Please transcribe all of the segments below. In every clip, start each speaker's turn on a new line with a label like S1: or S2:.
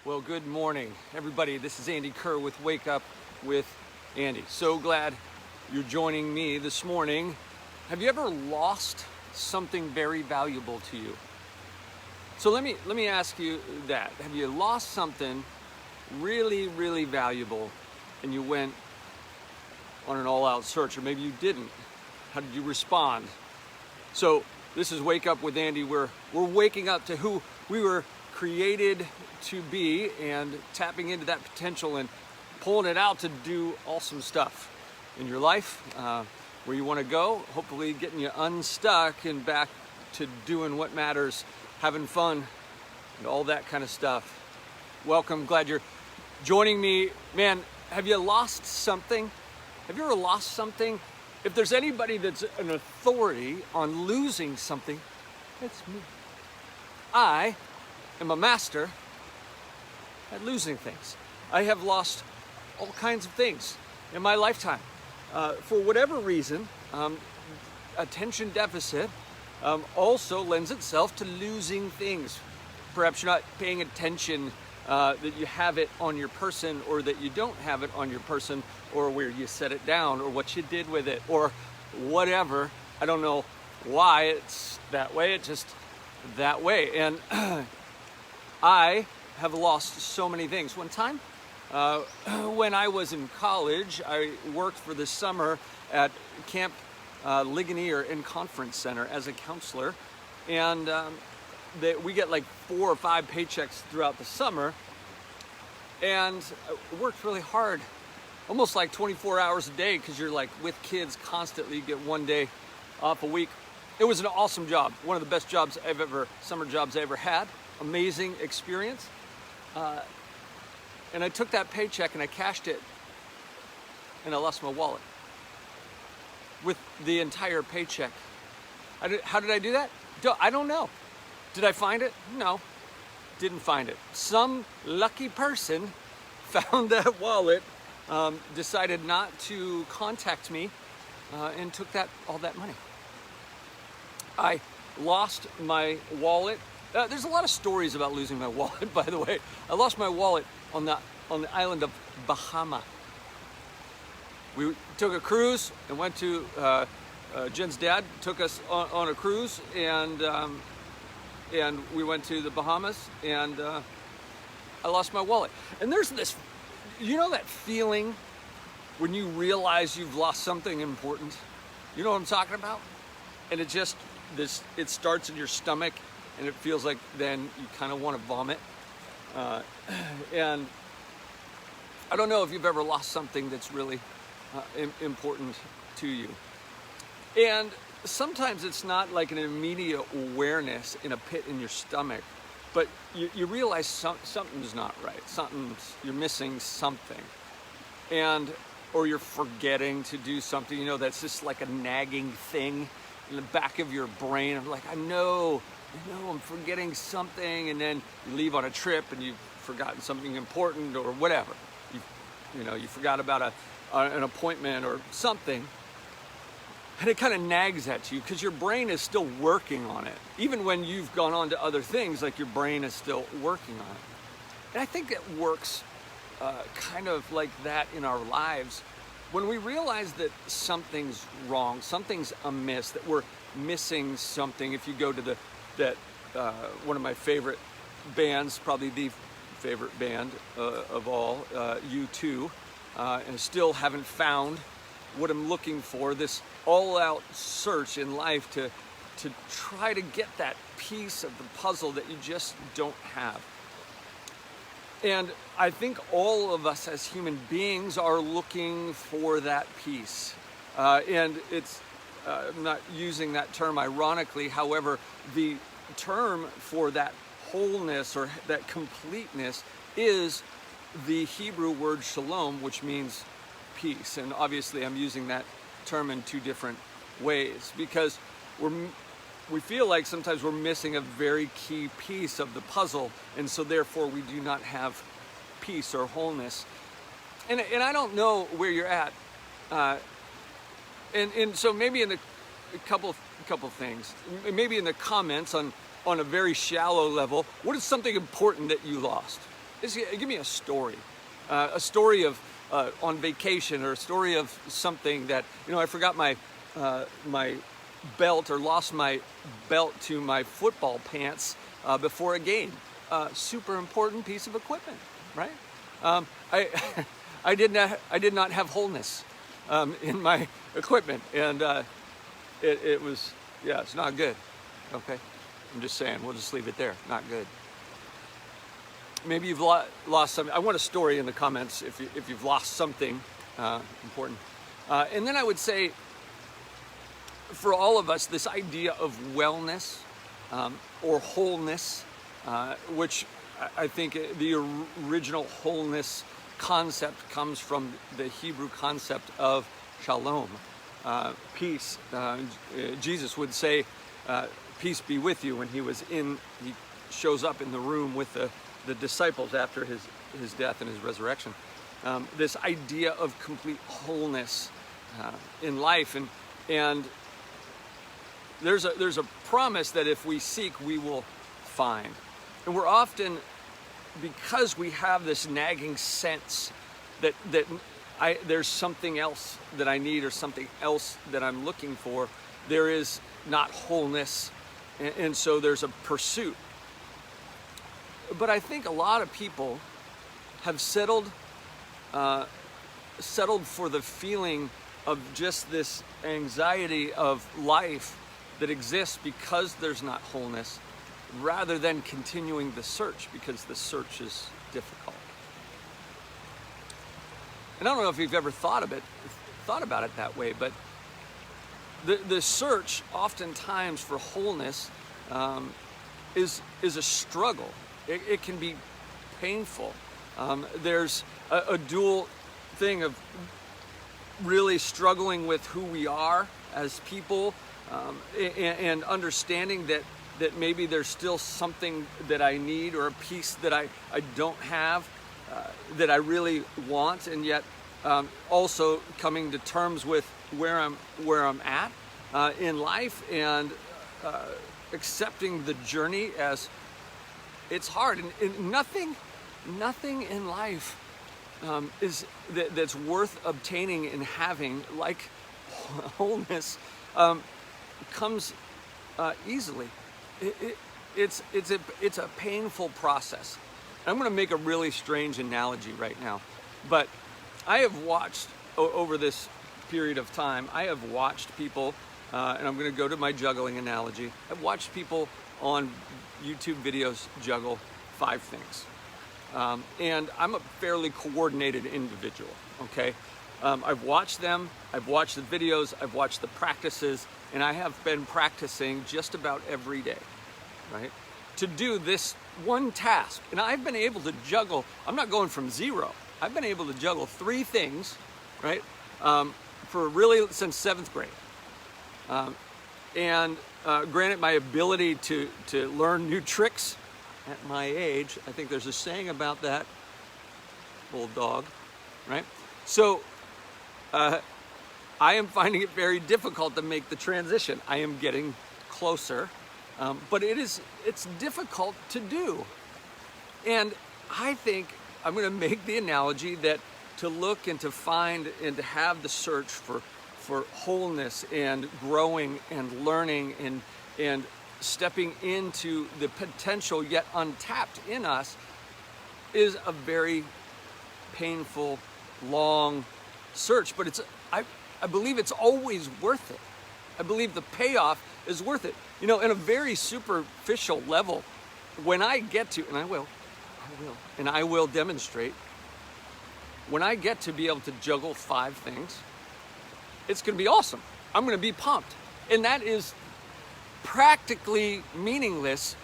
S1: Well, good morning, everybody. This is Andy Kerr with Wake Up with Andy. So glad you're joining me this morning. Have you ever lost something very valuable to you? So let me ask you that. Have you lost something really, really valuable and you went on an all-out search, or maybe you didn't? How did you respond? So this is Wake Up with Andy. We're waking up to who we were created to be and tapping into that potential and pulling it out to do awesome stuff in your life, where you want to go, hopefully getting you unstuck and back to doing what matters, having fun, and all that kind of stuff. Welcome, glad you're joining me. Man, have you lost something? Have you ever lost something? If there's anybody that's an authority on losing something, it's me. I am a master at losing things. I have lost all kinds of things in my lifetime. For whatever reason, attention deficit also lends itself to losing things. Perhaps you're not paying attention that you have it on your person, or that you don't have it on your person, or where you set it down, or what you did with it, or whatever. I don't know why it's that way. It's just that way. And I have lost so many things. One time, when I was in college, I worked for the summer at Camp Ligonier and Conference Center as a counselor. And we get like 4 or 5 paychecks throughout the summer. And I worked really hard, almost like 24 hours a day, because you're like with kids constantly. You get 1 day off a week. It was an awesome job. One of the best jobs summer jobs I ever had. Amazing experience. And I took that paycheck and I cashed it, and I lost my wallet with the entire paycheck. How did I do that? I don't know. Did I find it? No, didn't find it. Some lucky person found that wallet, decided not to contact me, and took all that money. I lost my wallet. There's a lot of stories about losing my wallet, by the way. I lost my wallet on the island of Bahama. We took a cruise and went to, Jen's dad took us on a cruise, and we went to the Bahamas, and I lost my wallet. And there's this, that feeling when you realize you've lost something important? You know what I'm talking about? And it starts in your stomach, and it feels like then you kind of want to vomit. And I don't know if you've ever lost something that's really important to you. And sometimes it's not like an immediate awareness in a pit in your stomach, but you realize something's not right. You're missing something. Or you're forgetting to do something, that's just like a nagging thing in the back of your brain. I'm like, I know I'm forgetting something, and then you leave on a trip and you've forgotten something important or whatever. You forgot about an appointment or something, and it kind of nags at you because your brain is still working on it. Even when you've gone on to other things, like your brain is still working on it. And I think it works kind of like that in our lives. When we realize that something's wrong, something's amiss, that we're missing something. If you go to one of my favorite bands, probably the favorite band of all, U2, and still haven't found what I'm looking for, this all-out search in life to try to get that piece of the puzzle that you just don't have. And I think all of us as human beings are looking for that piece. And I'm not using that term ironically. However, the term for that wholeness or that completeness is the Hebrew word shalom, which means peace. And obviously I'm using that term in 2 different ways, because we feel like sometimes we're missing a very key piece of the puzzle, and so therefore we do not have peace or wholeness. And I don't know where you're at, and so maybe in a couple things, maybe in the comments on a very shallow level, what is something important that you lost? Give me a story of on vacation, or a story of something that, I forgot my my belt, or lost my belt to my football pants before a game. Super important piece of equipment, right? I I did not have wholeness in my equipment, and it was, it's not good. Okay, I'm just saying, we'll just leave it there. Not good. Maybe you've lost something. I want a story in the comments if you've lost something important. And then I would say, for all of us, this idea of wellness or wholeness, which I think the original wholeness concept comes from the Hebrew concept of shalom, peace. Jesus would say, peace be with you, when he shows up in the room with the disciples after his death and his resurrection. This idea of complete wholeness in life, and there's a promise that if we seek, we will find. And we're often, because we have this nagging sense that there's something else that I need, or something else that I'm looking for, there is not wholeness, and so there's a pursuit. But I think a lot of people have settled for the feeling of just this anxiety of life that exists because there's not wholeness, rather than continuing the search, because the search is difficult. And I don't know if you've ever thought about it that way, but the search oftentimes for wholeness is a struggle. It can be painful. There's a dual thing of really struggling with who we are as people, and understanding that maybe there's still something that I need, or a piece that I don't have, that I really want, and yet also coming to terms with where I'm at in life, and accepting the journey as it's hard, and nothing in life is that's worth obtaining and having, like wholeness, comes easily. It's a painful process. I'm going to make a really strange analogy right now, but I have watched over this period of time. I have watched people, and I'm going to go to my juggling analogy. I've watched people on YouTube videos juggle 5 things. And I'm a fairly coordinated individual, okay? I've watched them, I've watched the videos, I've watched the practices, and I have been practicing just about every day, right? To do this one task. And I've been able to juggle, I'm not going from 0. I've been able to juggle 3 things, right? For really since 7th grade. Granted, my ability to learn new tricks at my age, I think there's a saying about that, old dog, right? So I am finding it very difficult to make the transition. I am getting closer, but it's difficult to do. And I think I'm going to make the analogy that to look and to find and to have the search for wholeness and growing and learning and stepping into the potential yet untapped in us is a very painful, long search. But I believe it's always worth it. I believe the payoff is worth it. In a very superficial level, when I get to, and I will demonstrate, when I get to be able to juggle 5 things, it's going to be awesome. I'm going to be pumped. And that is practically meaningless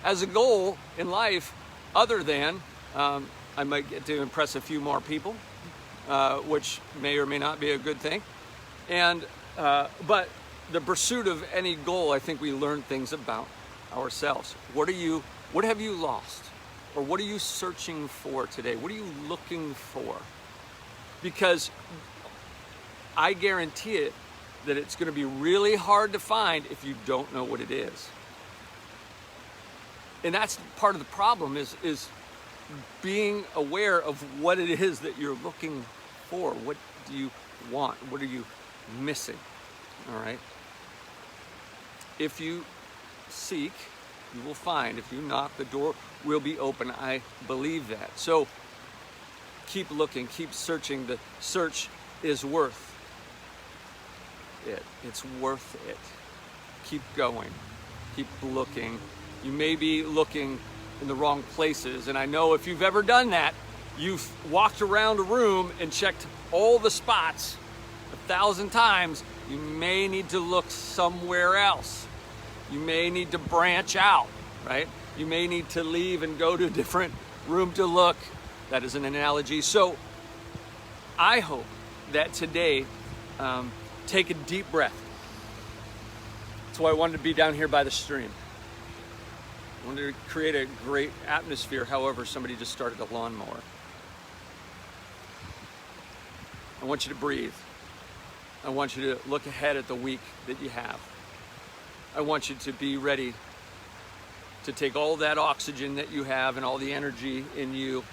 S1: as a goal in life, other than I might get to impress a few more people, which may or may not be a good thing. But the pursuit of any goal, I think we learn things about ourselves. What have you lost? Or what are you searching for today? What are you looking for? Because I guarantee it that it's going to be really hard to find if you don't know what it is. And that's part of the problem is being aware of what it is that you're looking for. What do you want? What are you missing? All right. If you seek, you will find. If you knock, the door will be open. I believe that. So keep looking, keep searching. The search is worth it. It's worth it. Keep going. Keep looking. You may be looking in the wrong places, and I know if you've ever done that, you've walked around a room and checked all the spots 1,000 times. You may need to look somewhere else. You may need to branch out, right? You may need to leave and go to a different room to look. That is an analogy. So I hope that today, take a deep breath. That's why I wanted to be down here by the stream. I wanted to create a great atmosphere. However, somebody just started a lawnmower. I want you to breathe. I want you to look ahead at the week that you have. I want you to be ready to take all that oxygen that you have and all the energy in you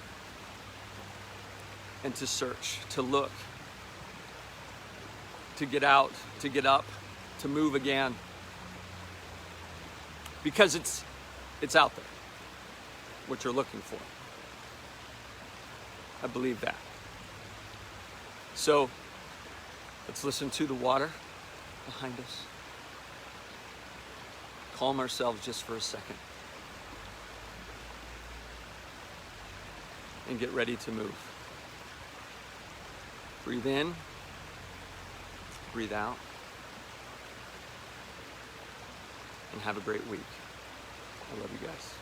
S1: and to search, to look, to get out, to get up, to move again. Because it's out there, what you're looking for. I believe that. So let's listen to the water behind us. Calm ourselves just for a second. And get ready to move. Breathe in. Breathe out. And have a great week. I love you guys.